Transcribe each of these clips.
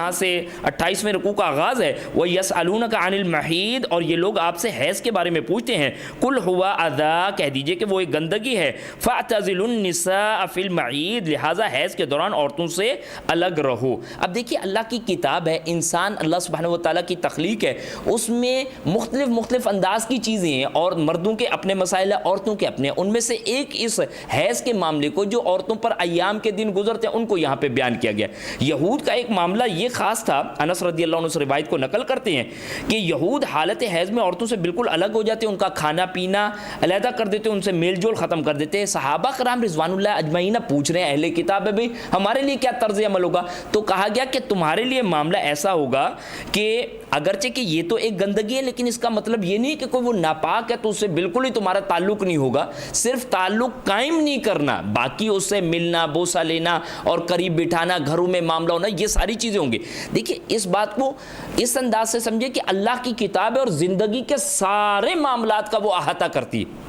یہاں سے 28ویں رکوع کا آغاز ہے، وَيَسْأَلُونَكَ عَنِ الْمَحِيضِ، اور یہ لوگ آپ سے حیض کے بارے میں پوچھتے ہیں، قُلْ هُوَ أَذًى، کہہ دیجئے کہ وہ ایک گندگی ہے، فَاعْتَزِلُوا النِّسَاءَ فِي الْمَحِيضِ، لہٰذا حیض کے دوران عورتوں سے الگ رہو۔ اب دیکھیے اللہ کی کتاب ہے، انسان اللہ سبحانہ و تعالیٰ کی تخلیق ہے، اس میں مختلف انداز کی چیزیں ہیں، اور مردوں کے اپنے مسائل ہیں، عورتوں کے اپنے، ان میں سے ایک اس حیض کے معاملے کو جو عورتوں پر ایام کے دن گزرتے ہیں ان کو یہاں پہ بیان کیا گیا۔ یہود کا ایک معاملہ یہ خاص تھا، انس رضی اللہ عنہ سے روایت کو نقل کرتے ہیں کہ یہود حالت حیض میں عورتوں سے بالکل الگ ہو جاتے، ان کا کھانا پینا علیحدہ کر دیتے، ان سے میل جول ختم کر دیتے۔ صحابہ کرام رضوان اللہ اجمعین پوچھ رہے ہیں اہل کتاب ہے بھائی ہمارے لیے کیا طرز عمل ہوگا؟ تو کہا گیا کہ تمہارے لیے معاملہ ایسا ہوگا کہ اگرچہ کہ یہ تو ایک گندگی ہے لیکن اس کا مطلب یہ نہیں کہ کوئی وہ ناپاک ہے تو اس سے بالکل ہی تمہارا تعلق نہیں ہوگا، صرف تعلق قائم نہیں کرنا، باقی اس سے ملنا، بوسہ لینا اور قریب بٹھانا، گھروں میں معاملہ ہونا، یہ ساری چیزیں ہوں گی۔ دیکھیے اس بات کو اس انداز سے سمجھے کہ اللہ کی کتاب ہے اور زندگی کے سارے معاملات کا وہ احاطہ کرتی ہے،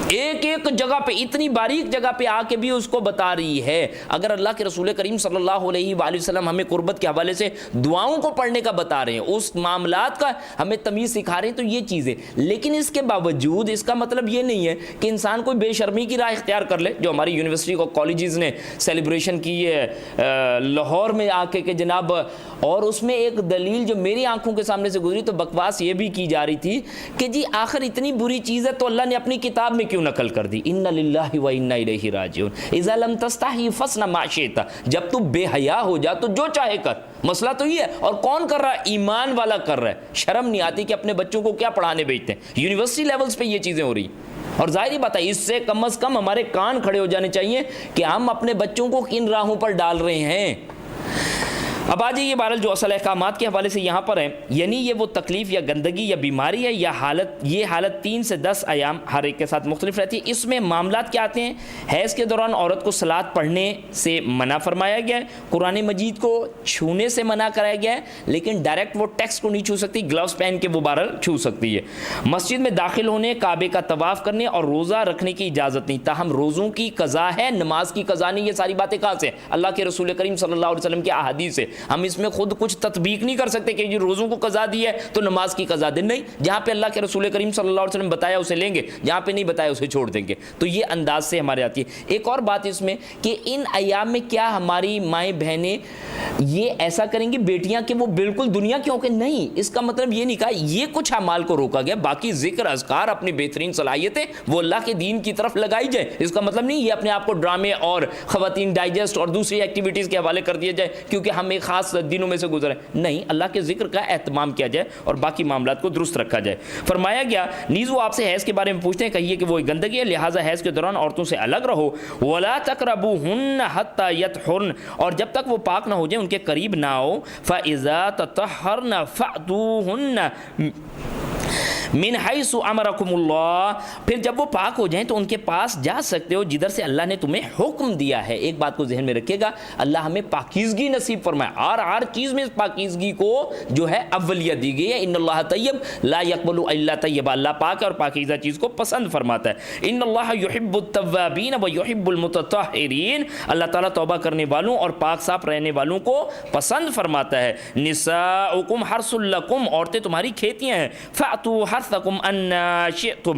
ایک ایک جگہ پہ، اتنی باریک جگہ پہ آ کے بھی اس کو بتا رہی ہے۔ اگر اللہ کے رسول کریم صلی اللہ علیہ وآلہ وسلم ہمیں قربت کے حوالے سے دعاؤں کو پڑھنے کا بتا رہے ہیں، اس معاملات کا ہمیں تمیز سکھا رہے ہیں، تو یہ چیزیں، لیکن اس کے باوجود اس کا مطلب یہ نہیں ہے کہ انسان کوئی بے شرمی کی راہ اختیار کر لے، جو ہماری یونیورسٹی کو کالجز نے سیلیبریشن کی ہے لاہور میں آ کے کہ جناب، اور اس میں ایک دلیل جو میری آنکھوں کے سامنے سے گزری تو بکواس یہ بھی کی جا رہی تھی کہ جی آخر اتنی بری چیز ہے تو اللہ نے اپنی کتاب میں کیوں نقل کر دی؟ ان للہ و انا الیہ راجعون، اذا لم تستحی فاصنع ما شئت، جب تو بے حیا ہو جا تو جو چاہے کر۔ مسئلہ تو یہ ہے، اور کون کر رہا ہے؟ ایمان والا کر رہا ہے۔ شرم نہیں آتی کہ اپنے بچوں کو کیا پڑھانے بھیجتے ہیں؟ یونیورسٹی لیولز پہ یہ چیزیں ہو رہی ہیں، اور ظاہری بات ہے اس سے کم از کم ہمارے کان کھڑے ہو جانے چاہیے کہ ہم اپنے بچوں کو کن راہوں پر ڈال رہے ہیں۔ اب آ جائیے بہرحال جو اصل احکامات کے حوالے سے یہاں پر ہیں، یعنی یہ وہ تکلیف یا گندگی یا بیماری ہے یا حالت، یہ حالت 3 سے 10 ایام ہر ایک کے ساتھ مختلف رہتی ہے۔ اس میں معاملات کیا آتے ہیں؟ حیض کے دوران عورت کو صلاۃ پڑھنے سے منع فرمایا گیا ہے، قرآن مجید کو چھونے سے منع کرایا گیا ہے، لیکن ڈائریکٹ وہ ٹیکسٹ کو نہیں چھو سکتی، گلوز پہن کے وہ بہرحال چھو سکتی ہے۔ مسجد میں داخل ہونے، کعبے کا طواف کرنے اور روزہ رکھنے کی اجازت نہیں، تاہم روزوں کی قضا ہے، نماز کی قضا نہیں۔ یہ ساری باتیں کہاں سے؟ اللہ کے رسول کریم صلی اللہ علیہ وسلم کے احادیث سے۔ ہم اس میں خود کچھ تطبیق نہیں کر سکتے کہ یہ روزوں کو قضا دی ہے تو نماز کی قضا دے، نہیں، جہاں پہ اللہ کے رسول کریم صلی اللہ علیہ وسلم بتایا اسے لیں گے، جہاں پہ نہیں بتایا اسے چھوڑ دیں گے۔ تو یہ انداز سے ہمارے آتی ہے۔ ایک اور بات اس میں کہ ان ایام میں کیا ہماری مائیں بہنیں یہ ایسا کریں گی بیٹیاں کہ وہ بالکل دنیا کی ہوں کہ نہیں، اس کا مطلب یہ نہیں کہا، یہ کچھ اعمال کو روکا گیا، باقی ذکر اذکار اپنی بہترین صلاحیتیں وہ اللہ کے دین کی طرف لگائی جائے۔ اس کا مطلب نہیں یہ اپنے آپ کو ڈرامے اور خواتین ڈائجسٹ اور دوسری ایکٹیویٹیز کے حوالے کر دیا جائے کیونکہ ہم ایک خاص دنوں میں سے گزرے، نہیں، اللہ کے ذکر کا اہتمام کیا جائے اور باقی معاملات کو درست رکھا جائے۔ فرمایا گیا نیز وہ آپ سے حیض کے بارے میں پوچھتے ہیں، کہیے کہ وہ ایک گندگی ہے، لہٰذا حیض کے دوران عورتوں سے الگ رہو، ولا تقربوهن حتى يطهرن، اور جب تک وہ پاک نہ ہو جائیں ان کے قریب نہ آؤ، فاذا تطهرن فأتوهن من حیث امرکم اللہ، پھر جب وہ پاک ہو جائیں تو ان کے پاس جا سکتے ہو جدھر سے اللہ نے تمہیں حکم دیا ہے۔ ایک بات کو ذہن میں رکھیے گا، اللہ ہمیں پاکیزگی نصیب فرمائے، ہر چیز میں پاکیزگی کو جو ہے اولیت دی گئی ہے۔ ان اللہ طیب لا یقبل الا طیبا، اللہ پاک ہے اور پاکیزہ چیز کو پسند فرماتا ہے۔ ان اللہ یحب التوابین و یحب المتطہرین، اللہ تعالیٰ توبہ کرنے والوں اور پاک صاف رہنے والوں کو پسند فرماتا ہے۔ نساؤکم حرث لکم، عورتیں تمہاری کھیتیاں ہیں، فأتوا حرثکم ان شئتم،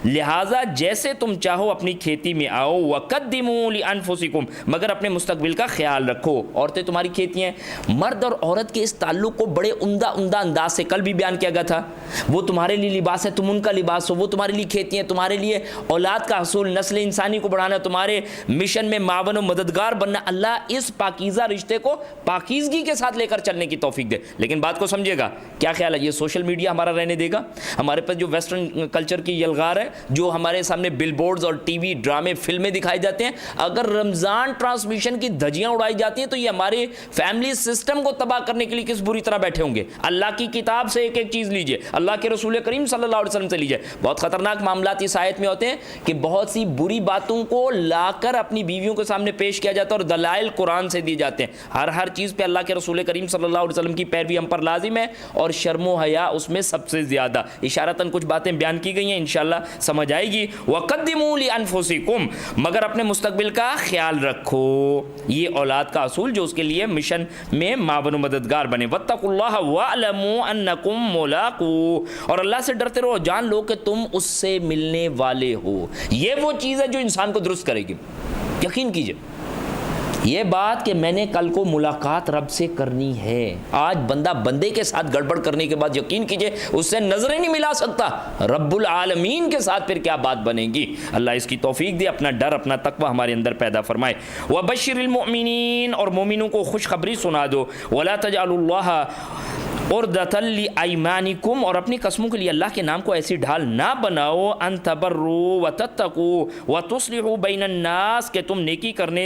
لہذا جیسے تم چاہو اپنی کھیتی میں آؤ، وقدموا لانفسکم، مگر اپنے مستقبل کا خیال رکھو۔ عورتیں تمہاری کھیتیاں ہیں، مرد اور عورت کے اس تعلق کو بڑے عمدہ انداز سے کل بھی بیان کیا گیا تھا، وہ تمہارے لیے لباس ہے، تم ان کا لباس ہو، وہ تمہارے لیے کھیتی ہیں، تمہارے لیے اولاد کا حصول، نسل انسانی کو بڑھانا، تمہارے مشن میں معاون و مددگار بننا۔ اللہ اس پاکیزہ رشتے کو پاکیزگی کے ساتھ لے کر چلنے کی توفیق دے۔ لیکن بات کو سمجھے گا، کیا خیال ہے یہ سوشل میڈیا ہمارا رہنے دے گا؟ ہمارے پاس جو ویسٹرن کلچر کی یلغار ہے، جو ہمارے سامنے بل بورڈز اور ٹی وی ڈرامے فلمیں دکھائے جاتے ہیں، اگر رمضان ٹرانسمیشن کی دھجیاں اڑائی جاتی ہیں تو یہ ہمارے فیملی سسٹم کو تباہ کرنے کے لیے کس بری طرح بیٹھے ہوں گے۔ اللہ کی کتاب سے ایک ایک چیز لیجئے، اللہ کے رسول کریم صلی اللہ علیہ وسلم سے لیجئے۔ بہت خطرناک معاملات اس آیت میں ہوتے ہیں کہ بہت سی بری باتوں کو لا کر اپنی بیویوں کے سامنے پیش کیا جاتا ہے اور دلائل قرآن سے دیے جاتے ہیں۔ ہر چیز پہ اللہ کے رسول کریم صلی اللہ علیہ وسلم کی پیروی ہم پر لازم ہے اور شرم و حیا اس میں میں سب سے زیادہ. اشارتاً کچھ باتیں بیان کی گئی ہیں, انشاءاللہ سمجھ آئے گی. وَقَدِّمُوا لِأَنفُسِكُمْ, مگر اپنے مستقبل کا خیال رکھو. یہ اولاد کا اصول جو اس کے لیے مشن میں معاون و مددگار بنے. وَاتَّقُوا اللَّهَ وَاعْلَمُوا أَنَّكُمْ مُلَاقُوهُ, اور اللہ سے ڈرتے رہو, جان لو کہ تم اس سے ملنے والے ہو. یہ وہ چیز ہے جو انسان کو درست کرے گی. یقین کیجئے یہ بات کہ میں نے کل کو ملاقات رب سے کرنی ہے. آج بندہ بندے کے ساتھ گڑبڑ کرنے کے بعد یقین کیجئے اس سے نظریں نہیں ملا سکتا, رب العالمین کے ساتھ پھر کیا بات بنے گی. اللہ اس کی توفیق دے, اپنا ڈر اپنا تقوی ہمارے اندر پیدا فرمائے. وَبَشِّرِ الْمُؤْمِنِينَ, اور مومنوں کو خوشخبری سنا دو. وَلَا تَجْعَلُوا اللَّهَ عُرْضَةً لِأَيْمَانِكُمْ, اور اپنی قسموں کے لیے اللہ کے نام کو ایسی ڈھال نہ بناؤ. أَن تَبَرُّوا وَتَتَّقُوا وَتُصْلِحُوا بَيْنَ النَّاسِ, کہ تم نیکی کرنے,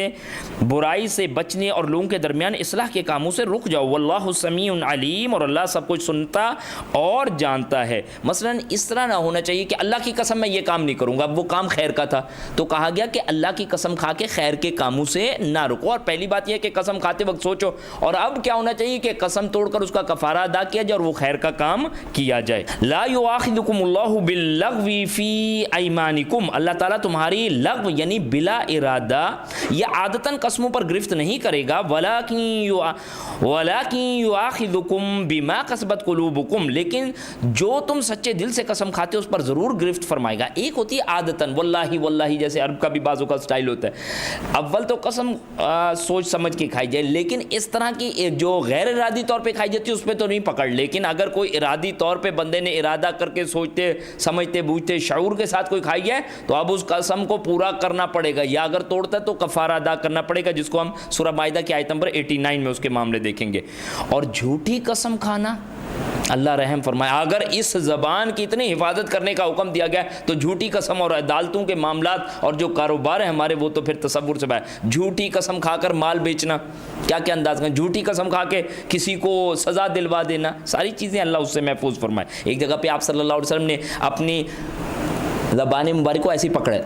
برائی سے بچنے اور لوگوں کے درمیان اصلاح کے کاموں سے رک جاؤ. واللہ سمیع علیم, اور اللہ سب کچھ سنتا اور جانتا ہے. مثلا اس طرح نہ ہونا چاہیے کہ اللہ کی قسم میں یہ کام نہیں کروں گا, اب وہ کام خیر کا تھا تو کہا گیا کہ اللہ کی قسم کھا کے خیر کے کاموں سے نہ رکو. اور پہلی بات یہ ہے کہ قسم کھاتے وقت سوچو. اور اب کیا ہونا چاہیے کہ قسم توڑ کر اس کا کفارہ ادا کیا جائے اور وہ خیر کا کام کیا جائے. لا یؤاخذکم اللہ باللغو فی ایمانکم, اللہ تعالیٰ تمہاری لغو یعنی بلا ارادہ یا عادتاً قسموں پر گرفت نہیں کرے گا. وَلَكِنْ يُؤَاخِذُكُمْ بِمَا كَسَبَتْ قُلُوبُكُمْ, لیکن جو تم سچے دل سے قسم کھاتے ہو اس پر ضرور گرفت فرمائے گا. ایک ہوتی ہے عادتاً واللہ واللہ, جیسے عرب کا بھی بعضوں کا سٹائل ہوتا ہے, اول تو قسم سوچ سمجھ کے کھائی جائے, لیکن اس طرح کی جو غیر ارادی طور پہ کھائی جاتی ہے اس پہ تو نہیں پکڑ. لیکن اگر کوئی ارادی طور پہ بندے نے ارادہ کر کے سوچتے سمجھتے بوجھتے شعور کے ساتھ کوئی کھائی ہے تو اب اس قسم کو پورا کرنا پڑے گا, یا اگر توڑتا ہے تو کفارہ ادا کرنا پڑے گا, جس کو ہم سورہ مائدہ کی آیت نمبر 89 میں اس کے معاملے دیکھیں گے. اور جھوٹی قسم کھانا, اللہ رحم فرمائے, اگر اس زبان کی اتنی حفاظت کرنے کا حکم دیا گیا تو جھوٹی قسم اور عدالتوں کے معاملات اور جو کاروبار ہے ہمارے وہ تو پھر تصور سے باہر. جھوٹی قسم کھا کر مال بیچنا, کیا کیا انداز کا, جھوٹی قسم کھا کے کسی کو سزا دلوا دینا, ساری چیزیں اللہ اس سے محفوظ فرمائے. ایک جگہ پہ آپ صلی اللہ علیہ وسلم نے اپنی زبان مبارک کو ایسی پکڑے,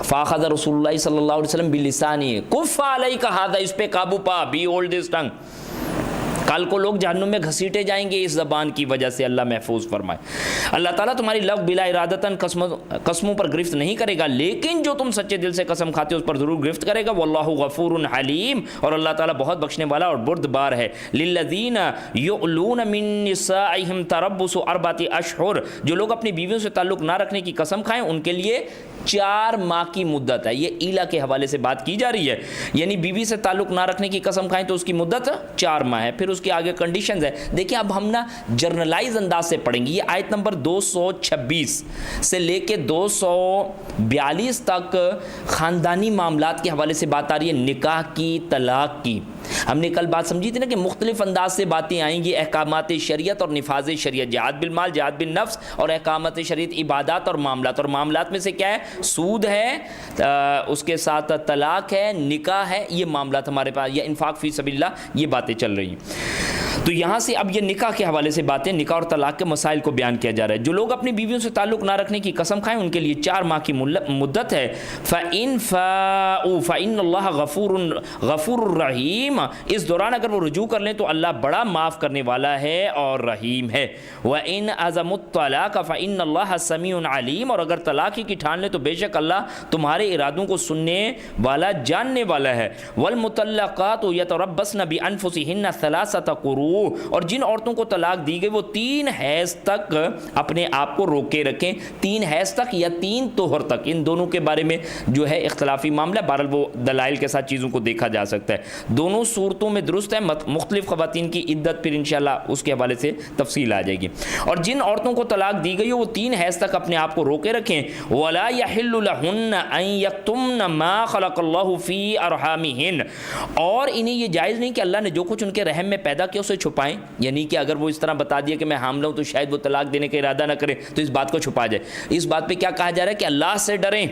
فاخذ رسول اللہ صلی اللہ علیہ وسلم بلسانی کف علیک ھذا, اس پہ قابو پا, بی ہولڈ دس ٹنگ. کل کو لوگ جہنم میں گھسیٹے جائیں گے اس زبان کی وجہ سے, اللہ محفوظ فرمائے. اللہ تعالیٰ تمہاری لغو بلا ارادتاً قسموں پر گرفت نہیں کرے گا, لیکن جو تم سچے دل سے قسم کھاتے ہو اس پر ضرور گرفت کرے گا. واللہ غفور حلیم, اور اللہ تعالیٰ بہت بخشنے والا اور بردبار ہے. للذین یؤلون من نسائہم تربص 4 اشہر, جو لوگ اپنی بیویوں سے تعلق نہ رکھنے کی قسم کھائیں ان کے لیے 4 ماہ کی مدت ہے. یہ ایلا کے حوالے سے بات کی جا رہی ہے, یعنی بیوی سے تعلق نہ رکھنے کی قسم کھائیں تو اس کی مدت 4 ماہ ہے. پھر اس کے آگے کنڈیشنز ہے. دیکھیں اب ہم نا جرنلائز انداز سے پڑھیں گے. یہ آیت نمبر 226 سے لے کے 242 تک خاندانی معاملات کے حوالے سے بات آ رہی ہے, نکاح کی, طلاق کی. ہم نے کل بات سمجھی تھی نا کہ مختلف انداز سے باتیں آئیں گی, احکامات شریعت اور نفاذ شریعت, جہاد بالمال, جہاد بالنفس, اور احکامات شریعت عبادات اور معاملات. اور معاملات میں سے کیا ہے, سود ہے, اس کے ساتھ طلاق ہے, نکاح ہے, یہ معاملات ہمارے پاس, یا انفاق فی سبیل اللہ, یہ باتیں چل رہی ہیں. تو یہاں سے اب یہ نکاح کے حوالے سے باتیں, نکاح اور طلاق کے مسائل کو بیان کیا جا رہا ہے. جو لوگ اپنی بیویوں سے تعلق نہ رکھنے کی قسم کھائیں ان کے لیے 4 ماہ کی مدت ہے. فَإِن فَاءُوا فَإِنَّ اللَّهَ غَفُورٌ رَحِيمٌ, اس دوران اگر وہ رجوع کر لیں تو اللہ بڑا معاف کرنے والا ہے اور رحیم ہے. وَإِنْ عَزَمُوا الطَّلَاقَ فَإِنَّ اللَّهَ سَمِيعٌ عَلِيمٌ, اور اگر طلاق ہی کی ٹھان لیں تو بے شک اللہ تمہارے ارادوں کو سننے والا, جاننے والا ہے. وَالْمُطَلَّقَاتُ يَتَرَبَّصْنَ بِأَنفُسِهِنَّ 3 قُرُوءٍ, اور جن عورتوں کو طلاق دی گئی وہ 3 حیض تک اپنے آپ کو روکے رکھیں. 3 حیض تک یا 3 طہر تک, ان دونوں کے بارے میں جو ہے اختلافی معاملہ, بہرحال وہ دلائل کے ساتھ چیزوں کو دیکھا جا سکتا ہے. دونوں صورتوں میں درست ہے. مختلف خواتین کی عدت پھر انشاءاللہ اس کے حوالے سے تفصیل آ جائے گی. اور جن عورتوں کو طلاق دی گئی وہ 3 حیض تک اپنے آپ کو روکے رکھیں. وَلَا يَحِلُّ لَهُنَّ أَن يَكْتُمْنَ مَا خَلَقَ اللَّهُ فِي أَرْحَامِهِنَّ, اور انہیں یہ جائز نہیں کہ اللہ نے جو کچھ ان کے رحم میں پیدا کیا اسے چھپائیں. یعنی کہ اگر وہ اس طرح بتا دیا کہ میں حاملہ ہوں تو شاید وہ طلاق دینے کا ارادہ نہ کریں تو اس بات کو چھپا جائے. اس بات پہ کیا کہا جا رہا ہے کہ اللہ سے ڈریں,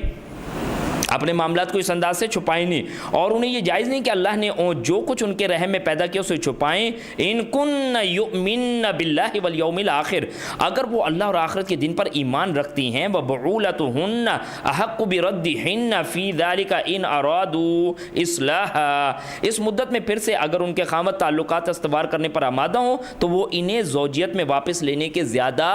اپنے معاملات کو اس انداز سے چھپائیں نہیں، اور انہیں یہ جائز نہیں کہ اللہ نے جو کچھ ان کے رحم میں پیدا کیا اسے چھپائیں۔ ان کن یؤمن باللہ والیوم الآخر، اگر وہ اللہ اور آخرت کے دن پر ایمان رکھتی ہیں، وبعولتہن احق بردہن فی ذلک ان ارادوا اصلاحا، اس مدت میں پھر سے اگر ان کے خامد تعلقات استوار کرنے پر آمادہ ہوں تو وہ انہیں زوجیت میں واپس لینے کے زیادہ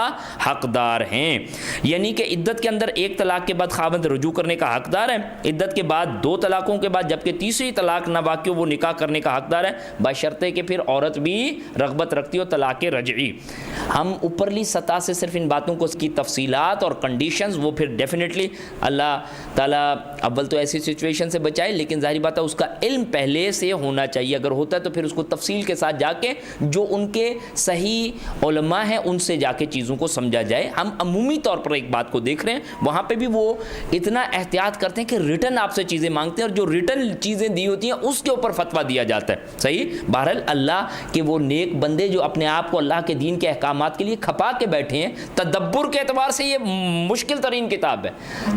حقدار ہیں، یعنی کہ عدت کے اندر ایک طلاق کے بعد خامد رجوع کرنے کا حقدار ہے، عدت کے بعد 2 طلاقوں کے بعد جبکہ تیسری طلاق نہ واقع وہ نکاح کرنے کا حقدار ہے، بشرطے کہ پھر عورت بھی رغبت رکھتی ہو طلاق رجعی۔ ہم اوپرلی سطح سے صرف ان باتوں کو اس کی تفصیلات اور کنڈیشنز وہ پھر ڈیفینیٹلی اللہ تعالیٰ اول تو ایسی سچویشن سے بچائے، لیکن ظاہری بات ہے اس کا علم پہلے سے ہونا چاہیے، اگر ہوتا ہے تو پھر اس کو تفصیل کے ساتھ جا کے جو ان کے صحیح علماء ہیں ان سے جا کے چیزوں کو سمجھا جائے۔ ہم عمومی طور پر ایک بات کو دیکھ رہے ہیں، وہاں پہ بھی وہ اتنا احتیاط کرتے ہیں کہ ریٹن آپ سے چیزیں مانگتے ہیں، اور جو ریٹن چیزیں دی ہوتی ہیں اس کے اوپر فتویٰ دیا جاتا ہے۔ صحیح، بہرحال اللہ کے وہ نیک بندے جو اپنے آپ کو اللہ کے دین کے احکامات کے لیے کھپا کے بیٹھے ہیں، تدبر کے اعتبار سے یہ مشکل ترین کتاب ہے،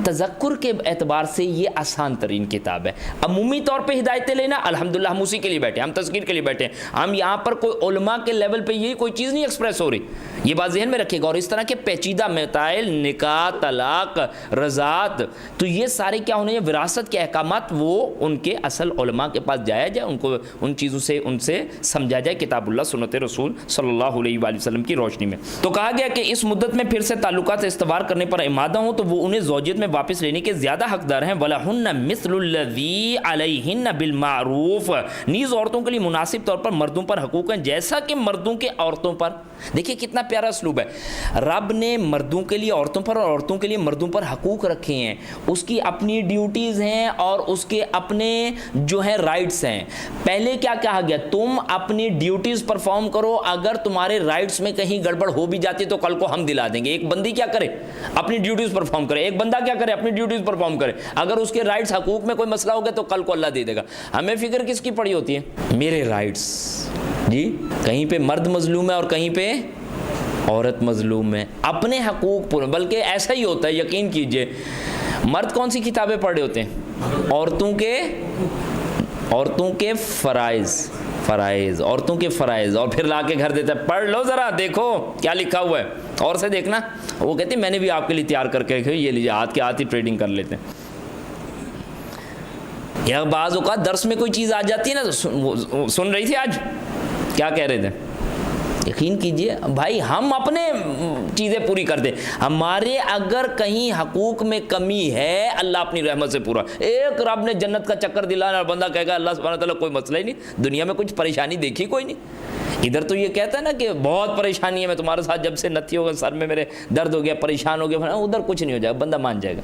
تذکر کے اعتبار سے یہ آسان ترین کتاب ہے۔ عمومی طور پہ ہدایتیں لینا الحمدللہ ہم اسی کے لیے بیٹھے ہیں، ہم تذکیر کے لیے بیٹھے ہیں، ہم یہاں پر کوئی علماء کے لیول پہ یہ کوئی چیز نہیں ایکسپریس ہو رہی، یہ بات ذہن میں رکھیے گا۔ اور اس طرح کے پیچیدہ مسائل، نکاح، طلاق، رضاعت، تو یہ سارے کیا ہونے ہیں، وراثت کے احکامات، وہ ان کے اصل علماء کے پاس جایا جائے، ان کو ان چیزوں سے ان سے سمجھا جائے کتاب اللہ سنت رسول صلی اللہ علیہ وآلہ وسلم کی روشنی میں۔ تو کہا گیا کہ اس مدت میں پھر سے تعلقات استوار کرنے پر آمادہ ہوں تو وہ انہیں زوجیت میں واپس لینے کے زیادہ حقدار ہیں۔ وَلَهُنَّ مِثْلُ الَّذِي عَلَيْهِنَّ بِالْمَعْرُوفِ، نیز عورتوں کے لیے مناسب طور پر مردوں پر حقوق ہیں جیسا کہ مردوں کے عورتوں پر۔ دیکھیے کتنا پیارا اسلوب ہے، رب نے مردوں کے لیے عورتوں پر اور عورتوں کے لیے مردوں پر حقوق رکھے ہیں، اس کی اپنی ڈیوٹیز ہیں اور اس کے اپنے جو ہے رائٹس ہیں۔ پہلے کیا کہا گیا، تم اپنی ڈیوٹیز پرفارم کرو، اگر تمہارے رائٹس میں کہیں گڑبڑ ہو بھی جاتی تو کل کو ہم دلا دیں گے۔ ایک بندی کیا کرے، اپنی ڈیوٹیز پرفارم کرے، ایک بندہ کیا کرے، اپنی ڈیوٹیز پرفارم کرے، اگر اس کے رائٹس حقوق میں کوئی مسئلہ ہو گیا تو کل کو اللہ دے دے گا۔ ہمیں فکر کس کی پڑی ہوتی ہے، میرے رائٹس، جی کہیں پہ مرد مظلوم ہے اور کہیں پہ عورت مظلوم ہے، اپنے حقوق پر، بلکہ ایسا ہی ہوتا ہے، یقین کیجئے، مرد کون سی کتابیں پڑھے ہوتے ہیں، عورتوں کے فرائض، عورتوں کے فرائض، اور پھر لا کے گھر دیتا ہے، پڑھ لو ذرا دیکھو کیا لکھا ہوا ہے، اور سے دیکھنا، وہ کہتے ہیں میں نے بھی آپ کے لیے تیار کر کے یہ لیجیے، ہاتھ کے ہاتھ ہی ٹریڈنگ کر لیتے ہیں۔ یا بعض اوقات درس میں کوئی چیز آ جاتی ہے نا، تو سن رہی تھی آج کیا کہہ رہے تھے، یقین کیجئے بھائی ہم اپنے چیزیں پوری کر دیں، ہمارے اگر کہیں حقوق میں کمی ہے اللہ اپنی رحمت سے پورا، ایک رب نے جنت کا چکر دلانا، بندہ کہے گا اللہ سبحانہ تعالیٰ کوئی مسئلہ ہی نہیں، دنیا میں کچھ پریشانی دیکھی کوئی نہیں۔ ادھر تو یہ کہتا ہے نا کہ بہت پریشانی ہے، میں تمہارے ساتھ جب سے نتھی ہو گیا، سر میں میرے درد ہو گیا، پریشان ہو گیا، ادھر کچھ نہیں ہو جائے گا، بندہ مان جائے گا۔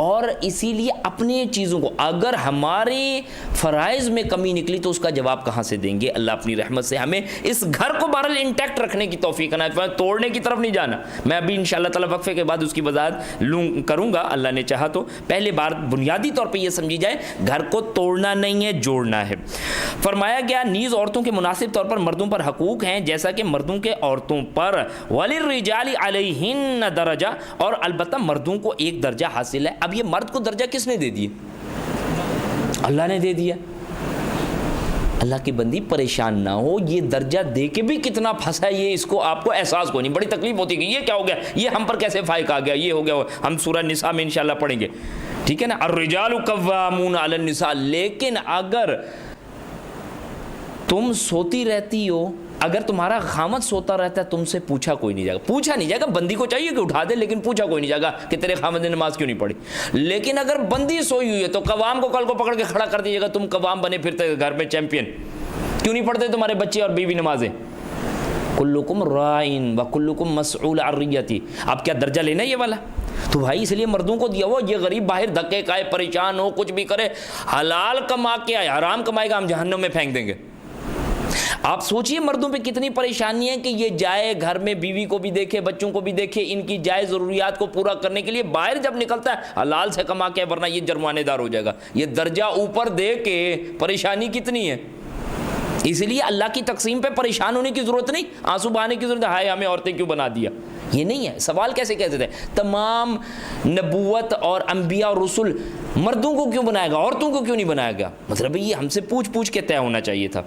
اور اسی لیے اپنی چیزوں کو اگر ہمارے فرائض میں کمی نکلی تو اس کا جواب کہاں سے دیں گے، اللہ اپنی رحمت سے ہمیں اس گھر کو بہرحال انٹیکٹ رکھنے کی توفیق عنایت فرمائے، توڑنے کی طرف نہیں جانا۔ میں ابھی انشاءاللہ تعالیٰ وقفے کے بعد اس کی وضاحت کروں گا اللہ نے چاہا تو، پہلے بار بنیادی طور پہ یہ سمجھی جائے گھر کو توڑنا نہیں ہے، جوڑنا ہے۔ فرمایا گیا نیز عورتوں کے مناسب طور پر مردوں پر حقوق ہیں جیسا کہ مردوں کے عورتوں پر، وَلِلرِّجَالِ عَلَيْهِنَّ درجہ، اور البتہ مردوں کو ایک درجہ حاصل ہے۔ اب یہ مرد کو درجہ کس نے دے دیا، اللہ نے دے دیا۔ اللہ کی بندی پریشان نہ ہو، یہ درجہ دے کے بھی کتنا پھنسا ہے یہ، اس کو آپ کو احساس کو نہیں، بڑی تکلیف ہوتی ہے کہ یہ کیا ہو گیا، یہ ہم پر کیسے فائق آ گیا، یہ ہو گیا، ہم سورہ نساء میں انشاءاللہ پڑھیں گے، ٹھیک ہے نا، الرجال قوامون علی النساء۔ لیکن اگر تم سوتی رہتی ہو، اگر تمہارا خامد سوتا رہتا ہے، تم سے پوچھا کوئی نہیں جائے گا، پوچھا نہیں جائے گا، بندی کو چاہیے کہ اٹھا دے، لیکن پوچھا کوئی نہیں جائے گا کہ تیرے خامد نے نماز کیوں نہیں پڑھی۔ لیکن اگر بندی سوئی ہوئی ہے تو قوام کو کل کو پکڑ کے کھڑا کر دیجیے گا، تم قوام بنے پھرتے گھر میں چیمپئن، کیوں نہیں پڑھتے تمہارے بچے اور بیوی نمازیں، کلکم رائن وکلکم مسئول عن رعیتہ۔ اب کیا درجہ لینا ہے یہ والا؟ تو بھائی اس لیے مردوں کو دیا ہوا، یہ غریب باہر دھکے کھائے، پریشان ہو، کچھ بھی کرے، حلال کما کے آئے، حرام کمائے گا ہم جہنم میں پھینک دیں گے۔ آپ سوچئے مردوں پہ کتنی پریشانی ہے کہ یہ جائے گھر میں بیوی کو بھی دیکھے، بچوں کو بھی دیکھے، ان کی جائز ضروریات کو پورا کرنے کے لیے باہر جب نکلتا ہے حلال سے کما کے، ورنہ یہ جرمانے دار ہو جائے گا۔ یہ درجہ اوپر دے کے پریشانی کتنی ہے، اس لیے اللہ کی تقسیم پہ پریشان ہونے کی ضرورت نہیں، آنسو بہانے کی ضرورت ہے ہائے ہمیں عورتیں کیوں بنا دیا، یہ نہیں ہے۔ سوال کیسے کہتے تھے تمام نبوت اور انبیاء اور رسل مردوں کو کیوں بنایا گا، عورتوں کو کیوں نہیں بنایا گیا؟ مطلب یہ ہم سے پوچھ کے طے ہونا چاہیے تھا۔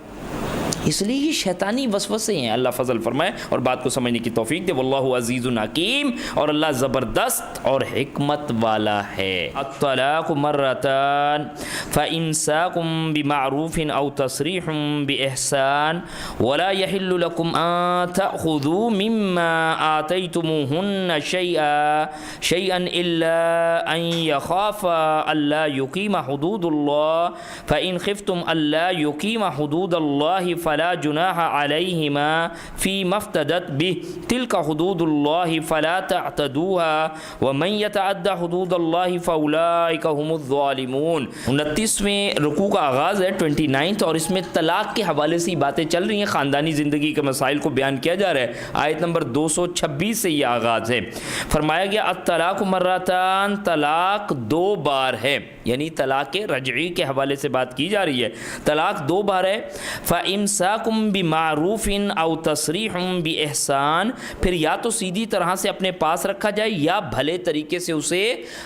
اس لیے یہ شیطانی وسوسے ہیں، اللہ فضل فرمائے اور بات کو سمجھنے کی توفیق دے۔ واللہ عزیز حکیم، اور اللہ زبردست اور حکمت والا ہے۔ الطلاق مرتان فإمساكم بمعروف أو تسريح بإحسان ولا يحل لكم أن تأخذوا مما آتيتموهن شيئا إلا أن يخافا ألا يقيما حدود الله فإن خفتم ألا يقيما حدود الله فلا جناح عليهما فيما افتدت به تلك حدود الله فلا تعتدوها ومن يتعد حدود الله فأولئك هم الظالمون۔ 29ویں رکوع کا آغاز ہے 29 اور اس میں طلاق کے حوالے سے باتیں چل رہی ہیں، خاندانی زندگی کے مسائل کو بیان کیا جا رہا ہے۔ آیت نمبر 226 سے یہ آغاز ہے۔ فرمایا گیا الطلاق مرتان، طلاق دو بار ہے، یعنی طلاق رجعی کے حوالے سے بات کی جا رہی ہے۔ طلاق دو بار ہے۔ فَإِمْسَاكُمْ بِمَعْرُوفٍ أَوْ تَصْرِيحٌ بِإِحْسَان، پھر یا تو سیدھی طرح سے اپنے پاس رکھا جائے یا بھلے طریقے سے اسے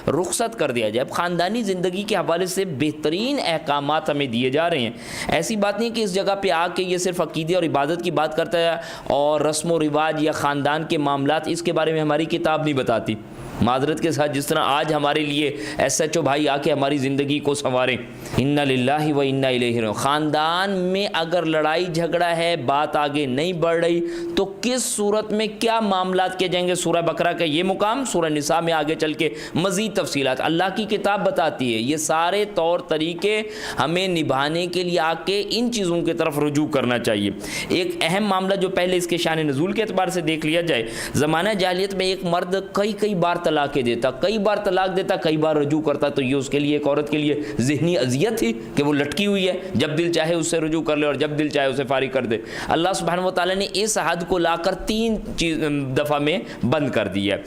رخصت کر دیا جائے۔ اب خاندانی زندگی کے حوالے سے بہترین احکامات ہمیں دیے جا رہے ہیں۔ ایسی بات نہیں کہ اس جگہ پہ آ کے یہ صرف عقیدے اور عبادت کی بات کرتا ہے اور رسم و رواج یا خاندان کے معاملات اس کے بارے میں ہماری کتاب نہیں بتاتی۔ معذرت کے ساتھ جس طرح آج ہمارے لیے ایس ایچ او بھائی آ کے ہماری زندگی کو سنواریں، انا للہ و انا الیہ راجعون۔ خاندان میں اگر لڑائی جھگڑا ہے، بات آگے نہیں بڑھ رہی تو کس صورت میں کیا معاملات کیے جائیں گے؟ سورہ بقرہ کا یہ مقام، سورہ نساء میں آگے چل کے مزید تفصیلات اللہ کی کتاب بتاتی ہے۔ یہ سارے طور طریقے ہمیں نبھانے کے لیے آ کے ان چیزوں کی طرف رجوع کرنا چاہیے۔ ایک اہم معاملہ جو پہلے اس کے شان نزول کے اعتبار سے دیکھ لیا جائے، زمانہ جاہلیت میں ایک مرد کئی بار طلاقیں دیتا، کئی بار طلاق دیتا، کئی بار رجوع کرتا، تو یہ اس کے لیے ایک عورت کے لیے ذہنی اذیت تھی کہ وہ لٹکی ہوئی ہے، جب دل چاہے اس سے رجوع کر لے اور جب دل چاہے اسے فارغ کر دے۔ اللہ سبحانہ و تعالیٰ نے اس حد کو لا کر 3 دفعہ میں بند کر دیا ہے،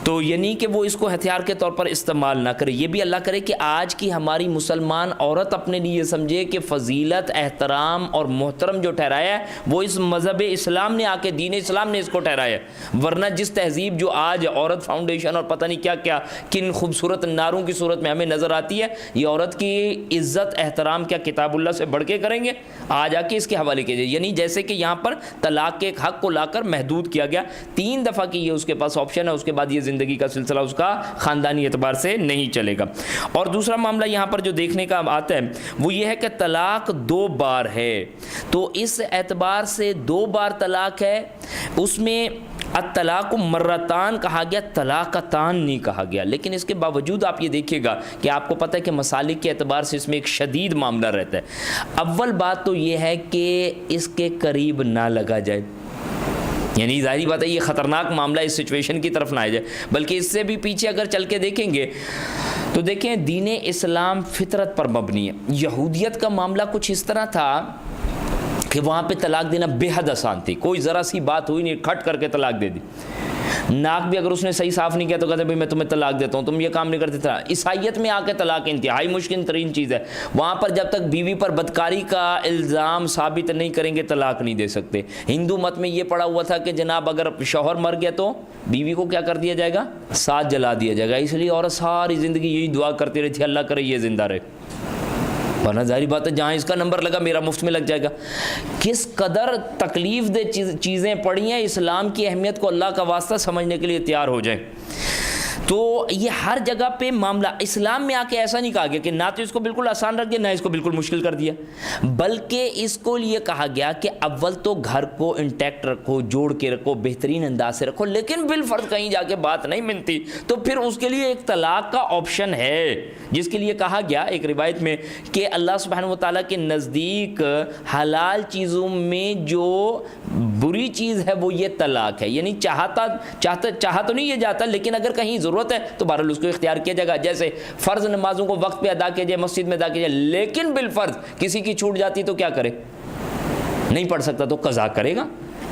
تو یعنی کہ وہ اس کو ہتھیار کے طور پر استعمال نہ کرے۔ یہ بھی اللہ کرے کہ آج کی ہماری مسلمان عورت اپنے لیے سمجھے کہ فضیلت، احترام اور محترم جو ٹھہرایا ہے وہ اس مذہب اسلام نے آ کے، دین اسلام نے اس کو ٹھہرایا ہے۔ ورنہ جس تہذیب جو آج عورت فاؤنڈیشن اور پتہ نہیں کیا کیا کن خوبصورت ناروں کی صورت میں ہمیں نظر آتی ہے، یہ عورت کی عزت احترام کیا کتاب اللہ سے بڑھ کے کریں گے؟ آج آ کے اس کے حوالے کیجیے، یعنی جیسے کہ یہاں پر طلاق کے ایک حق کو لا کر محدود کیا گیا، 3 دفعہ کی یہ اس کے پاس آپشن ہے، اس کے بعد یہ زندگی کا سلسلہ اس کا خاندانی اعتبار سے نہیں چلے گا۔ اور دوسرا معاملہ یہاں پر جو دیکھنے کا آتا ہے وہ یہ ہے کہ طلاق 2 بار ہے، تو اس اعتبار سے 2 بار طلاق ہے، اس میں الطلاق مرتان کہا گیا، طلاقتان نہیں کہا گیا، لیکن اس کے باوجود آپ یہ دیکھیے گا کہ آپ کو پتہ ہے کہ مسالک کے اعتبار سے اس میں ایک شدید معاملہ رہتا ہے۔ اول بات تو یہ ہے کہ اس کے قریب نہ لگا جائے، یعنی ظاہری بات ہے یہ خطرناک معاملہ اس سچویشن کی طرف نہ آ جائے، بلکہ اس سے بھی پیچھے اگر چل کے دیکھیں گے تو دیکھیں دین اسلام فطرت پر مبنی ہے۔ یہودیت کا معاملہ کچھ اس طرح تھا کہ وہاں پہ طلاق دینا بے حد آسان تھی، کوئی ذرا سی بات ہوئی نہیں، کھٹ کر کے طلاق دے دی۔ ناک بھی اگر اس نے صحیح صاف نہیں کیا تو کہتے بھائی میں تمہیں طلاق دیتا ہوں، تم یہ کام نہیں کرتے تھا۔ عیسائیت میں آ کے طلاق انتہائی مشکل ترین چیز ہے، وہاں پر جب تک بیوی پر بدکاری کا الزام ثابت نہیں کریں گے طلاق نہیں دے سکتے۔ ہندو مت میں یہ پڑا ہوا تھا کہ جناب اگر شوہر مر گیا تو بیوی کو کیا کر دیا جائے گا؟ ساتھ جلا دیا جائے گا، اس لیے عورت ساری زندگی یہی دعا کرتی رہی تھی اللہ کرے یہ زندہ رہے، ورنہ ظاہری بات ہے جہاں اس کا نمبر لگا میرا مفت میں لگ جائے گا۔ کس قدر تکلیف دہ چیزیں پڑی ہیں، اسلام کی اہمیت کو اللہ کا واسطہ سمجھنے کے لیے تیار ہو جائیں۔ تو یہ ہر جگہ پہ معاملہ اسلام میں آ کے ایسا نہیں کہا گیا کہ نہ تو اس کو بالکل آسان رکھ دیا نہ اس کو بالکل مشکل کر دیا، بلکہ اس کو یہ کہا گیا کہ اول تو گھر کو انٹیکٹ رکھو، جوڑ کے رکھو، بہترین انداز سے رکھو، لیکن بالفرض کہیں جا کے بات نہیں ملتی تو پھر اس کے لیے ایک طلاق کا آپشن ہے، جس کے لیے کہا گیا ایک روایت میں کہ اللہ سبحانہ و تعالیٰ کے نزدیک حلال چیزوں میں جو بری چیز ہے وہ یہ طلاق ہے، یعنی چاہا تو نہیں یہ جاتا، لیکن اگر کہیں ضرورت ہے تو بہرحال اس کو اختیار کیا جائے گا۔ جیسے فرض نمازوں کو وقت پہ ادا کیا جائے، مسجد میں ادا کیا جائے، لیکن بالفرض کسی کی چھوٹ جاتی تو کیا کرے؟ نہیں پڑھ سکتا تو قضا کرے گا،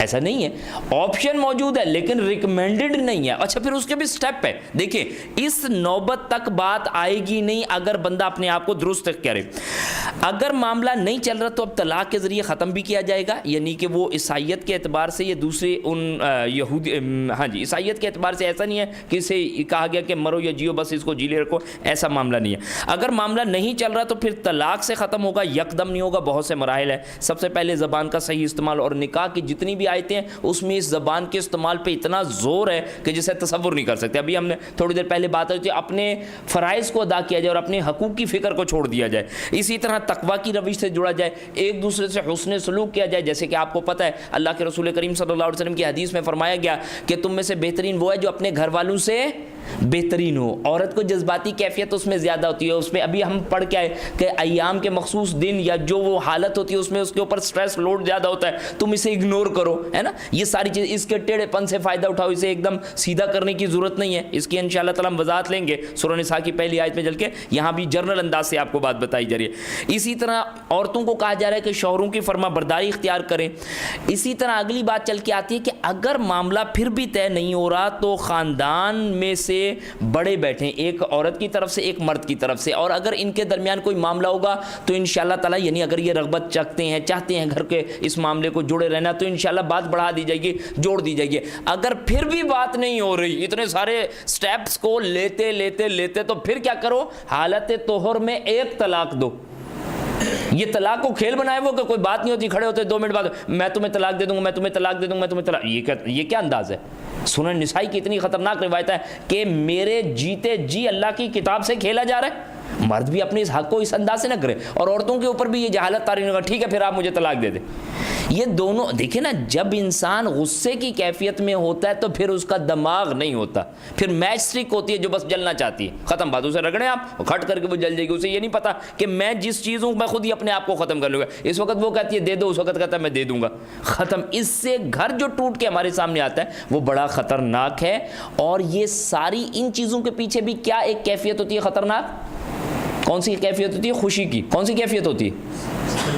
ایسا نہیں ہے, آپشن موجود ہے لیکن ریکمینڈڈ نہیں ہے. اچھا پھر اس کے بھی سٹیپ ہے. دیکھیں اس نوبت تک بات آئے گی نہیں اگر بندہ اپنے آپ کو درست کرے. اگر معاملہ نہیں چل رہا تو اب طلاق کے ذریعے ختم بھی کیا جائے گا, یعنی کہ وہ عیسائیت کے اعتبار سے یا دوسرے ان یہودی عیسائیت کے اعتبار سے ایسا نہیں ہے کہ اسے کہا گیا کہ مرو یا جیو بس اس کو جیلے رکھو, ایسا معاملہ نہیں ہے. اگر معاملہ نہیں چل رہا تو پھر طلاق سے ختم ہوگا, یکدم نہیں ہوگا, بہت سے مراحل ہیں. سب سے پہلے زبان کا صحیح استعمال, اور نکاح کی جتنی بھی آیتیں ہیں اس میں اس زبان کے استعمال پہ اتنا زور ہے کہ جسے تصور نہیں کر سکتے. ابھی ہم نے تھوڑی دیر پہلے بات ہوئی, اپنے فرائض کو ادا کیا جائے اور اپنے حقوق کی فکر کو چھوڑ دیا جائے. اسی طرح تقویٰ کی روش سے جڑا جائے, ایک دوسرے سے حسن سلوک کیا جائے. جیسے کہ آپ کو پتہ ہے اللہ کے رسول کریم صلی اللہ علیہ وسلم کی حدیث میں فرمایا گیا کہ تم میں سے بہترین وہ ہے جو اپنے گھر والوں سے بہترین ہو. عورت کو جذباتی کیفیت اس میں زیادہ ہوتی ہے, اس میں ابھی ہم پڑھ کے آئے کہ ایام کے مخصوص دن یا جو وہ حالت ہوتی ہے اس میں اس کے اوپر سٹریس لوڈ زیادہ ہوتا ہے, تم اسے اگنور کرو, ہے نا. یہ ساری چیز اس کے ٹیڑھے پن سے فائدہ اٹھاؤ, اسے ایک دم سیدھا کرنے کی ضرورت نہیں ہے. اس کی انشاءاللہ تعالی ہم وضاحت لیں گے سورہ نساء کی پہلی آیت میں چل کے, یہاں بھی جنرل انداز سے آپ کو بات بتائی جا رہی ہے. اسی طرح عورتوں کو کہا جا رہا ہے کہ شوہروں کی فرما برداری اختیار کریں. اسی طرح اگلی بات چل کے آتی ہے کہ اگر معاملہ پھر بھی طے نہیں ہو رہا تو خاندان میں سے بڑے بیٹھیں, ایک عورت کی طرف سے ایک مرد کی طرف سے, اور اگر ان کے درمیان کوئی معاملہ ہوگا تو انشاءاللہ تعالی یعنی اگر یہ رغبت چاہتے ہیں گھر کے اس معاملے کو جڑے رہنا تو انشاءاللہ بات بڑھا دی جائے گی, جوڑ دی جائے گی. اگر پھر بھی بات نہیں ہو رہی, اتنے سارے سٹیپس کو لیتے تو پھر کیا کرو, حالت طہر میں ایک طلاق دو. یہ طلاق کو کھیل بنائے وہ کہ کوئی بات نہیں ہوتی, کھڑے ہوتے 2 منٹ بعد میں تمہیں طلاق دے دوں گا, میں تمہیں طلاق دے دوں گا, میں تمہیں طلاق. یہ کیا انداز ہے؟ سنن نسائی کی اتنی خطرناک روایت ہے کہ میرے جیتے جی اللہ کی کتاب سے کھیلا جا رہا ہے. مرد بھی اپنے اس حق کو اس انداز سے نہ کرے اور عورتوں کے اوپر بھی یہ جہالت طاری نہ کرے, ٹھیک ہے پھر آپ مجھے طلاق دے دیں. یہ دونوں دیکھیں نا, جب انسان غصے کی کیفیت میں ہوتا ہے تو پھر اس کا دماغ نہیں ہوتا, پھر میچ سٹرک ہوتی ہے جو بس جلنا چاہتی ہے, ختم بات. اسے رگڑیں آپ, کھٹ کر کے وہ جل جائے گی. اسے یہ نہیں پتا کہ میں جس چیز ہوں میں خود ہی اپنے آپ کو ختم کر لوں گا. اس وقت وہ کہتی ہے دے دو, اس وقت کہتا ہے میں دے دوں گا, ختم. اس سے گھر جو ٹوٹ کے ہمارے سامنے آتا ہے وہ بڑا خطرناک ہے. اور یہ ساری ان چیزوں کے پیچھے بھی کیا ایک کیفیت ہوتی ہے خطرناک. کون سی کیفیت ہوتی ہے؟ خوشی کی. کون سی کیفیت ہوتی ہے؟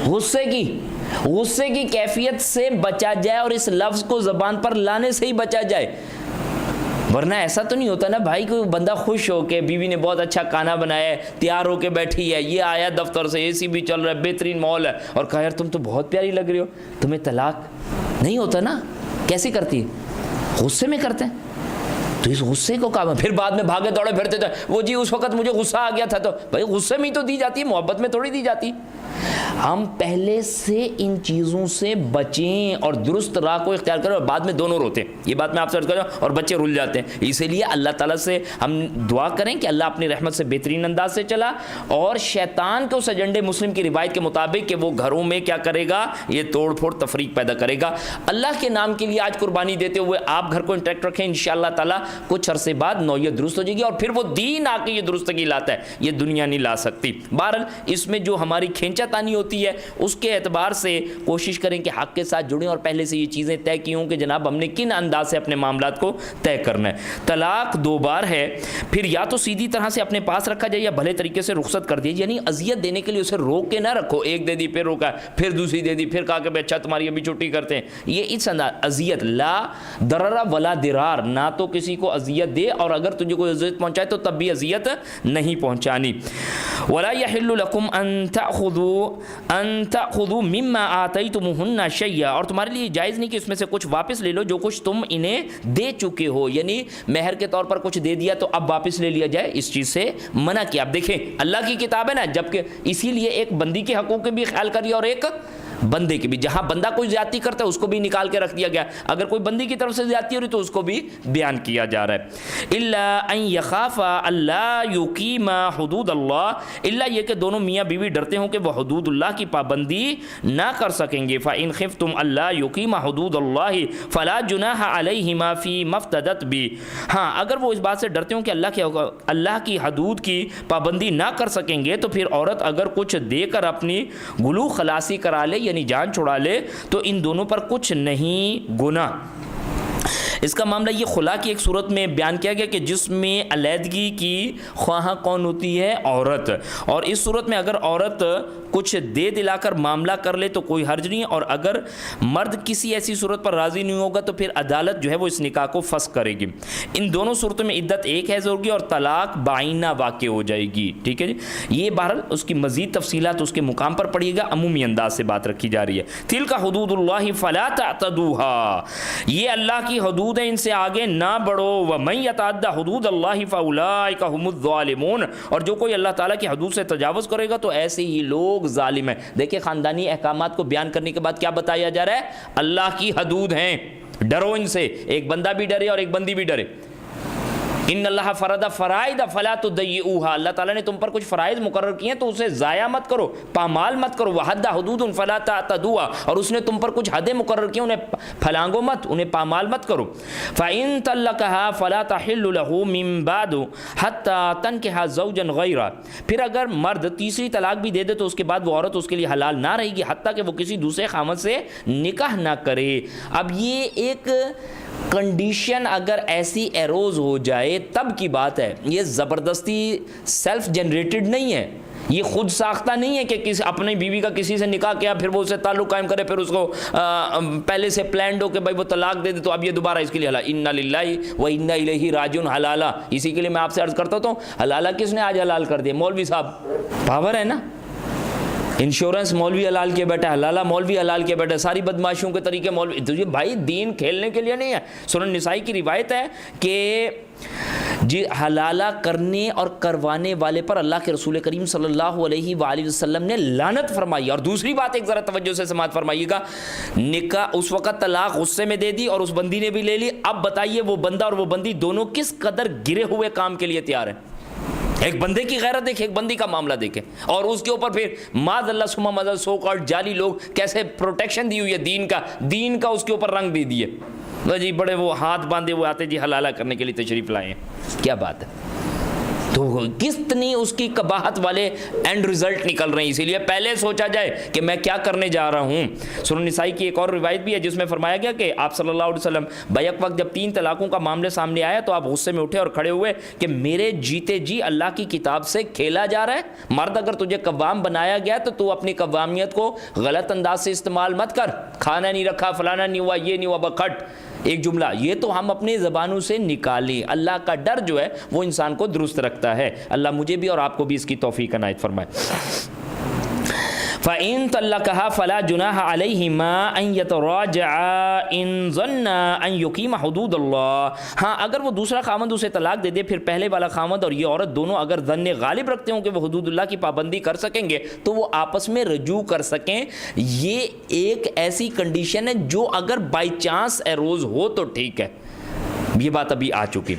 غصے کی. غصے کی کیفیت سے بچا جائے اور اس لفظ کو زبان پر لانے سے ہی بچا جائے. ورنہ ایسا تو نہیں ہوتا نا بھائی, کوئی بندہ خوش ہو کے بیوی نے بہت اچھا کھانا بنایا ہے, تیار ہو کے بیٹھی ہے, یہ آیا دفتر سے, اے سی بھی چل رہا ہے, بہترین ماحول ہے, اور کہا یار تم تو بہت پیاری لگ رہی ہو, تمہیں طلاق نہیں ہوتا نا. کیسے کرتی ہے؟ غصے میں کرتے ہیں. تو اس غصے کو کہا, پھر بعد میں بھاگے دوڑے پھرتے تھے, وہ جی اس وقت مجھے غصہ آ گیا تھا. تو بھائی غصے میں ہی تو دی جاتی ہے, محبت میں تھوڑی دی جاتی. ہم پہلے سے ان چیزوں سے بچیں اور درست راہ کو اختیار کریں, اور بعد میں دونوں روتے ہیں. یہ بات میں آپ سے عرض کر رہا ہوں, اور بچے رل جاتے ہیں. اسی لیے اللہ تعالیٰ سے ہم دعا کریں کہ اللہ اپنی رحمت سے بہترین انداز سے چلا, اور شیطان کو اس ایجنڈے مسلم کی روایت کے مطابق کہ وہ گھروں میں کیا کرے گا, یہ توڑ پھوڑ تفریق پیدا کرے گا. اللہ کے نام کے لیے آج قربانی دیتے ہوئے آپ گھر کو انٹیکٹ رکھیں, انشاءاللہ تعالیٰ کچھ عرصے بعد نوعیت درست ہو جائے گی, اور پھر وہ دین آ کے یہ درستگی لاتا ہے, یہ دنیا نہیں لا سکتی. بہرحال اس میں جو ہماری کھینچا تانی ہوتی ہے اس کے اعتبار سے کوشش کریں کہ حق کے ساتھ جڑیں, اور پہلے سے یہ چیزیں طے کی ہوں کہ جناب ہم نے کن انداز سے اپنے معاملات کو طے کرنا ہے. طلاق 2 بار ہے, پھر یا تو سیدھی طرح سے اپنے پاس رکھا جائے یا بھلے طریقے سے رخصت کر دی, یعنی اذیت دینے کے لیے اسے روک کے نہ رکھو. ایک دے دی پھر روکا, پھر دوسری دے دی, پھر کہا کہ اچھا تمہاری ابھی چھٹی کرتے ہیں. یہ اس انداز اذیت, لا ضرر ولا ضرار, نہ تو کسی کو اذیت دے, اور اگر تجھے کوئی اذیت پہنچائے تو تب بھی اذیت نہیں پہنچانی. ولا يحل لكم ان تاخذوا مما آتيتموهن شيئا, اور تمہارے لیے جائز نہیں کہ اس میں سے کچھ واپس لے لو جو کچھ تم انہیں دے چکے ہو. یعنی مہر کے طور پر کچھ دے دیا تو اب واپس لے لیا جائے, اس چیز سے منع کیا. اب دیکھیں اللہ کی کتاب ہے نا, جبکہ اسی لیے ایک بندی کے حقوق کے بھی خیال کریے اور ایک بندے کی بھی. جہاں بندہ کوئی زیادتی کرتا ہے اس کو بھی نکال کے رکھ دیا گیا, اگر کوئی بندی کی طرف سے زیادتی ہو رہی تو اس کو بھی بیان کیا جا رہا ہے. الا ان يخافا الا يقيم حدود اللہ, الا یہ کہ دونوں میاں بیوی ڈرتے ہوں کہ وہ حدود اللہ کی پابندی نہ کر سکیں گے. فان خفتم الا يقيم حدود اللہ فلا جناح علیہما فيما افتدت به, ہاں اگر وہ اس بات سے ڈرتے ہوں کہ اللہ کی حدود کی پابندی نہ کر سکیں گے تو پھر عورت اگر کچھ دے کر اپنی گلو خلاصی کرا لے یعنی جان چھڑا لے تو ان دونوں پر کچھ نہیں گناہ. اس کا معاملہ یہ خلا کی ایک صورت میں بیان کیا گیا کہ جس میں علیحدگی کی خواہاں کون ہوتی ہے؟ عورت. اور اس صورت میں اگر عورت کچھ دے دلا کر معاملہ کر لے تو کوئی حرج نہیں، اور اگر مرد کسی ایسی صورت پر راضی نہیں ہوگا تو پھر عدالت جو ہے وہ اس نکاح کو فسخ کرے گی. ان دونوں صورتوں میں عدت ایک حیض ہوگی اور طلاق بعینہ واقع ہو جائے گی. ٹھیک ہے جی. یہ بہرحال اس کی مزید تفصیلات اس کے مقام پر پڑھیے گا، عمومی انداز سے بات رکھی جا رہی ہے. تلک حدود اللہ فلا تعتدوها، یہ اللہ کی حدود ہیں، ان سے آگے نہ بڑھو. ومن یتعد حدود اللہ فاولئک هم الظالمون، اور جو کوئی اللہ تعالیٰ کی حدود سے تجاوز کرے گا تو ایسے ہی لوگ ظالم ہیں. دیکھیں خاندانی احکامات کو بیان کرنے کے بعد کیا بتایا جا رہا ہے؟ اللہ کی حدود ہیں، ڈرو ان سے. ایک بندہ بھی ڈرے اور ایک بندی بھی ڈرے. ان اللہ فرض فرائض فلا تضيعوها، اللہ تعالیٰ نے تم پر کچھ فرائض مقرر کیے ہیں تو اسے ضائع مت کرو، پامال مت کرو. وحد حدود فلا تعتدوها، اور اس نے تم پر کچھ حدیں مقرر کی، انہیں پھلانگو مت، انہیں پامال مت کرو. فإن طلقها فلا تحل له من بعد حتى تنكح زوجا غيره، پھر اگر مرد تیسری طلاق بھی دے دے تو اس کے بعد وہ عورت اس کے لیے حلال نہ رہے گی حتیٰ کہ وہ کسی دوسرے خامد سے نکاح نہ کرے. اب یہ ایک کنڈیشن اگر ایسی ایروز ہو جائے تب کی بات ہے. یہ زبردستی سیلف جنریٹڈ نہیں ہے، یہ خود ساختہ نہیں ہے کہ کسی اپنی بیوی کا کسی سے نکاح کیا پھر وہ اسے تعلق قائم کرے، پھر اس کو پہلے سے پلانڈ ہو کہ بھائی وہ طلاق دے دے تو اب یہ دوبارہ اس کے لیے حلال. انا للہ و انا الیہ راجعون حلالہ. اسی کے لیے میں آپ سے عرض کرتا ہوں حلالہ کس نے آج حلال کر دیا؟ مولوی صاحب. پاور ہے نا. انشورنس مولوی حلال کے بیٹھا، حلالہ مولوی حلال کے بیٹھا، ساری بدماشیوں کے طریقے مولوی. تو یہ بھائی دین کھیلنے کے لیے نہیں ہے. سنن نسائی کی روایت ہے کہ جی حلالہ کرنے اور کروانے والے پر اللہ کے رسول کریم صلی اللہ علیہ وآلہ وسلم نے لعنت فرمائی. اور دوسری بات ایک ذرا توجہ سے سماعت فرمائیے گا، نکاح اس وقت طلاق غصے میں دے دی اور اس بندی نے بھی لے لی. اب بتائیے وہ بندہ اور وہ بندی دونوں کس قدر گرے ہوئے کام کے لیے تیار ہیں. ایک بندے کی غیرت دیکھیں، ایک بندی کا معاملہ دیکھیں، اور اس کے اوپر پھر معاذ اللہ ثم معاذ سو کالڈ جعلی لوگ کیسے پروٹیکشن دی ہوئی ہے دین کا اس کے اوپر رنگ دے دیے. جی بڑے وہ ہاتھ باندھے ہوئے آتے جی حلالہ کرنے کے لیے تشریف لائے ہیں. کیا بات ہے. تو کتنی اس کی قباحت والے اینڈ رزلٹ نکل رہے ہیں. اسی لیے پہلے سوچا جائے کہ میں کیا کرنے جا رہا ہوں. سنن نسائی کی ایک اور روایت بھی ہے جس میں فرمایا گیا کہ آپ صلی اللہ علیہ وسلم بیک وقت جب 3 طلاقوں کا معاملے سامنے آیا تو آپ غصے میں اٹھے اور کھڑے ہوئے کہ میرے جیتے جی اللہ کی کتاب سے کھیلا جا رہا ہے. مرد اگر تجھے قوام بنایا گیا تو اپنی قوامیت کو غلط انداز سے استعمال مت کر. کھانا نہیں رکھا، فلانا نہیں ہوا، یہ نہیں ہوا، بکھٹ ایک جملہ یہ تو ہم اپنی زبانوں سے نکالیں. اللہ کا ڈر جو ہے وہ انسان کو درست رکھتا ہے. اللہ مجھے بھی اور آپ کو بھی اس کی توفیق عنایت فرمائے. فَإِن طَلَّقَهَا فَلَا جُنَاحَ عَلَيْهِمَا أَن يَتَرَاجَعَا إِن ظَنَّا أَن يُقِيمَ حُدُودَ اللَّهِ. ہاں اگر وہ دوسرا خاوند اسے طلاق دے دے پھر پہلے والا خاوند اور یہ عورت دونوں اگر ظن غالب رکھتے ہوں کہ وہ حدود اللہ کی پابندی کر سکیں گے تو وہ آپس میں رجوع کر سکیں. یہ ایک ایسی کنڈیشن ہے جو اگر بائی چانس ایروز ہو تو ٹھیک ہے. یہ بات ابھی آ چکی.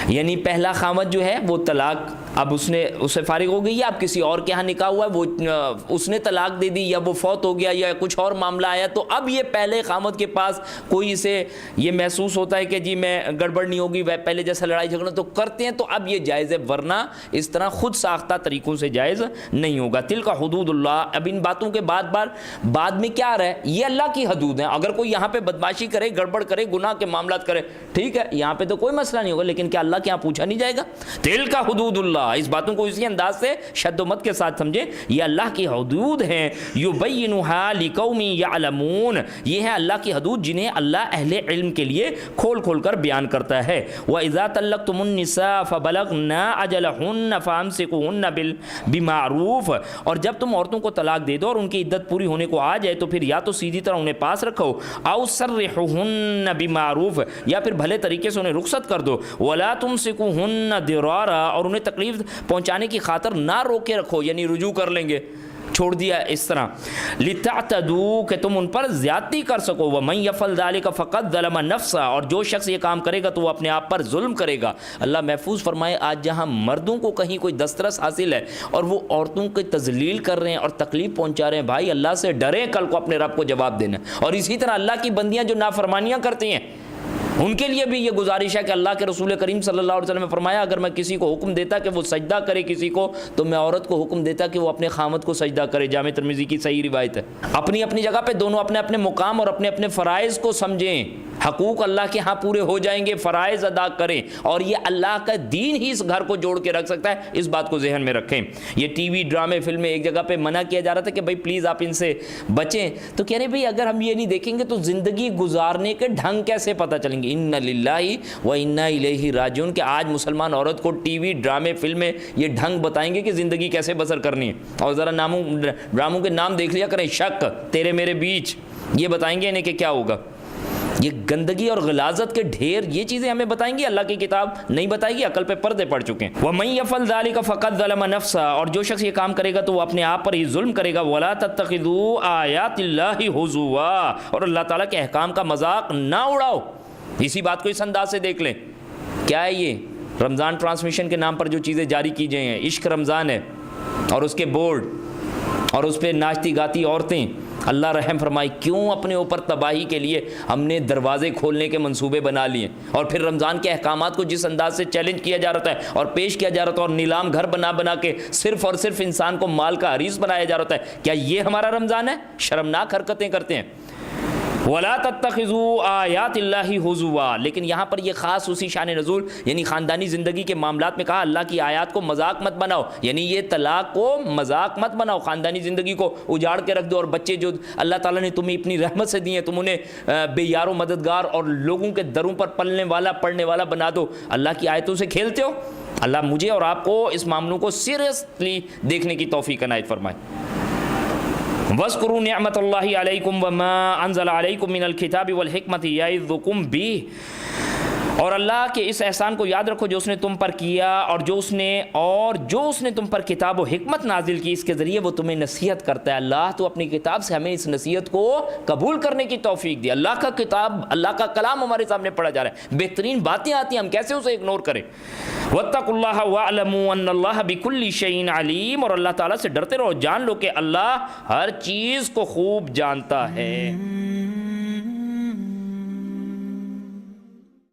یعنی پہلا خاوند جو ہے وہ طلاق اب اسے فارغ ہو گئی ہے، اب کسی اور کے ہاں نکاح ہوا ہے، وہ اس نے طلاق دے دی یا وہ فوت ہو گیا یا کچھ اور معاملہ آیا تو اب یہ پہلے خاوند کے پاس کوئی اسے یہ محسوس ہوتا ہے کہ جی میں گڑبڑ نہیں ہوگی، پہلے جیسا لڑائی جھگڑا تو کرتے ہیں تو اب یہ جائز ہے، ورنہ اس طرح خود ساختہ طریقوں سے جائز نہیں ہوگا. تلک حدود اللہ. اب ان باتوں کے بعد میں کیا آ رہا ہے؟ یہ اللہ کی حدود ہیں. اگر کوئی یہاں پہ بدماشی کرے، گڑبڑ کرے، گناہ کے معاملات کرے، ٹھیک ہے یہاں پہ تو کوئی مسئلہ نہیں ہوگا، لیکن کیا اللہ کے یہاں پوچھا نہیں جائے گا؟ تلک حدود اللہ. اس باتوں کو اسی انداز سے شد و مت کے ساتھ سمجھیں، یہ اللہ کی حدود ہیں. یبینھا لقوم یعلمون. یہ ہے اللہ کی حدود جنہیں اللہ اہل علم کے لیے کھول کھول کر بیان کرتا ہے. وَإِذَا طَلَّقْتُمُ النِّسَاءَ فَبَلَغْنَ أَجَلَهُنَّ فَأَمْسِكُوهُنَّ بِالْمَعْرُوفِ. اور جب تم عورتوں کو طلاق دے دو اور ان کی عدت پوری ہونے کو آ جائے تو پھر یا تو سیدھی طرح انہیں پاس رکھو، أَوْ سَرِّحُوهُنَّ بِمَعْرُوفٍ، یا پھر بھلے طریقے سے انہیں رخصت کر دو. وَلَا تُمْسِكُوهُنَّ ضِرَارًا، اور انہیں تکلیف پہنچانے کی خاطر نہ روکے رکھو، یعنی رجوع کر لیں گے، چھوڑ دیا اس طرح. لِتَعْتَدُوا، کہ تم ان پر زیادتی کر سکو. وَمَن يَفْعَلْ ذَلِكَ فَقَدْ ظَلَمَ نَفْسَهُ، اور جو شخص یہ کام کرے گا تو وہ اپنے آپ پر ظلم کرے گا. اللہ محفوظ فرمائے آج جہاں مردوں کو کہیں کوئی دسترس حاصل ہے اور وہ عورتوں کی تذلیل کر رہے ہیں اور تکلیف پہنچا رہے ہیں، بھائی اللہ سے ڈریں کل کو اپنے رب کو جواب دینا. اور اسی طرح اللہ کی بندیاں جو نافرمانیاں کرتی ہیں ان کے لیے بھی یہ گزارش ہے کہ اللہ کے رسول کریم صلی اللہ علیہ وسلم نے فرمایا اگر میں کسی کو حکم دیتا کہ وہ سجدہ کرے کسی کو تو میں عورت کو حکم دیتا کہ وہ اپنے خامد کو سجدہ کرے. جامع ترمذی کی صحیح روایت ہے. اپنی اپنی جگہ پہ دونوں اپنے اپنے مقام اور اپنے اپنے فرائض کو سمجھیں. حقوق اللہ کے ہاں پورے ہو جائیں گے، فرائض ادا کریں، اور یہ اللہ کا دین ہی اس گھر کو جوڑ کے رکھ سکتا ہے، اس بات کو ذہن میں رکھیں۔ یہ ٹی وی ڈرامے فلمیں ایک جگہ پہ منع کیا جا رہا تھا کہ بھائی پلیز آپ ان سے بچیں، تو کہہ رہے بھائی اگر ہم یہ نہیں دیکھیں گے تو زندگی گزارنے کے ڈھنگ کیسے پتہ چلیں گے؟ ان للہ و انا الیہ راجعون، کہ آج مسلمان عورت کو ٹی وی ڈرامے فلمیں یہ ڈھنگ بتائیں گے کہ زندگی کیسے بسر کرنی ہے، اور ذرا ڈراموں کے نام دیکھ لیا کریں، شک، تیرے میرے بیچ، یہ بتائیں گے انہیں کہ کیا ہوگا۔ یہ گندگی اور غلاظت کے ڈھیر، یہ چیزیں ہمیں بتائیں گی، اللہ کی کتاب نہیں بتائے گی، عقل پہ پردے پڑ چکے ہیں۔ وَمَن يَفْعَلْ ذَلِكَ فَقَدْ ظَلَمَ نَفْسَهُ، اور جو شخص یہ کام کرے گا تو وہ اپنے آپ پر ہی ظلم کرے گا۔ وَلَا تَتَّخِذُوا آیَاتِ اللَّهِ هُزُوًا، اور اللہ تعالیٰ کے احکام کا مذاق نہ اڑاؤ۔ اسی بات کو اس انداز سے دیکھ لیں، کیا ہے یہ رمضان ٹرانسمیشن کے نام پر جو چیزیں جاری کی جائیں ہیں، عشق رمضان ہے اور اس کے بورڈ اور اس پہ ناچتی گاتی عورتیں، اللہ رحم فرمائے کیوں اپنے اوپر تباہی کے لیے ہم نے دروازے کھولنے کے منصوبے بنا لیے، اور پھر رمضان کے احکامات کو جس انداز سے چیلنج کیا جا رہا ہے اور پیش کیا جا رہا تھا، اور نیلام گھر بنا بنا کے صرف اور صرف انسان کو مال کا حریص بنایا جا رہا ہے، کیا یہ ہمارا رمضان ہے؟ شرمناک حرکتیں کرتے ہیں۔ وَلَا تَتَّخِذُوا آیَاتِ اللَّهِ هُزُوًا، لیکن یہاں پر یہ خاص اسی شان نزول یعنی خاندانی زندگی کے معاملات میں کہا اللہ کی آیات کو مذاق مت بناؤ، یعنی یہ طلاق کو مذاق مت بناؤ، خاندانی زندگی کو اجاڑ کے رکھ دو، اور بچے جو اللہ تعالیٰ نے تمہیں اپنی رحمت سے دیے ہیں تم انہیں بے یار و مددگار اور لوگوں کے دروں پر پلنے والا پڑھنے والا بنا دو، اللہ کی آیتوں سے کھیلتے ہو۔ اللہ مجھے اور آپ کو اس معاملوں کو سیریسلی دیکھنے کی توفیق عنایت فرمائے۔ وَاذْكُرُوا نِعْمَةَ اللَّهِ عَلَيْكُمْ وَمَا أَنزَلَ عَلَيْكُمْ مِنَ الْكِتَابِ وَالْحِكْمَةِ يَعِظُكُمْ بِهِ، اور اللہ کے اس احسان کو یاد رکھو جو اس نے تم پر کیا، اور جو اس نے تم پر کتاب و حکمت نازل کی، اس کے ذریعے وہ تمہیں نصیحت کرتا ہے۔ اللہ تو اپنی کتاب سے ہمیں اس نصیحت کو قبول کرنے کی توفیق دی۔ اللہ کا کتاب، اللہ کا کلام ہمارے سامنے پڑھا جا رہا ہے، بہترین باتیں آتی ہیں، ہم کیسے اسے اگنور کریں؟ وَاتَّقُوا اللَّهَ وَاعْلَمُوا أَنَّ اللَّهَ بِكُلِّ شَيْءٍ عَلِيمٌ، اور اللہ تعالیٰ سے ڈرتے رہو، جان لو کہ اللہ ہر چیز کو خوب جانتا ہے۔